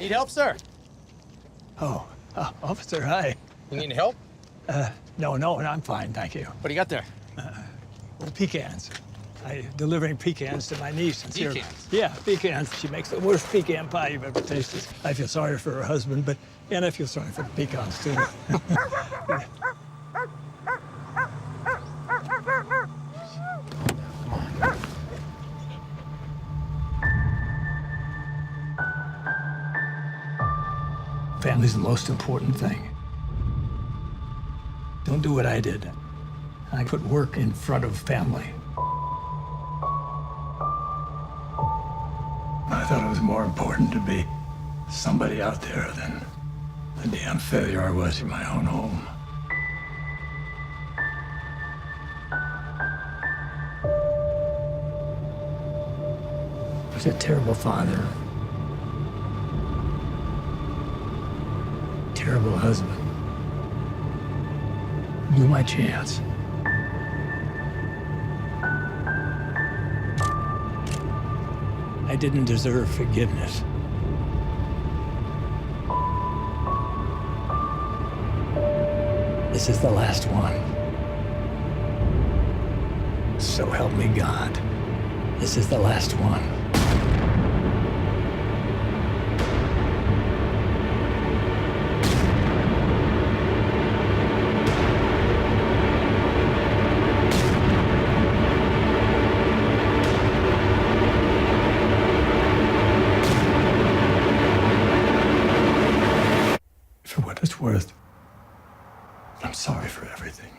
Need help, sir? Oh, officer, hi. You need help? No, I'm fine, thank you. What do you got there? Well, pecans. I'm delivering pecans to my niece. Pecans? Yeah, pecans. She makes the worst pecan pie you've ever tasted. I feel sorry for her husband, and I feel sorry for the pecans, too. Family's the most important thing. Don't do what I did. I put work in front of family. I thought it was more important to be somebody out there than the damn failure I was in my own home. I was a terrible father. Terrible husband. Blew my chance. I didn't deserve forgiveness. This is the last one. So help me God. This is the last one. For what it's worth, I'm sorry for everything.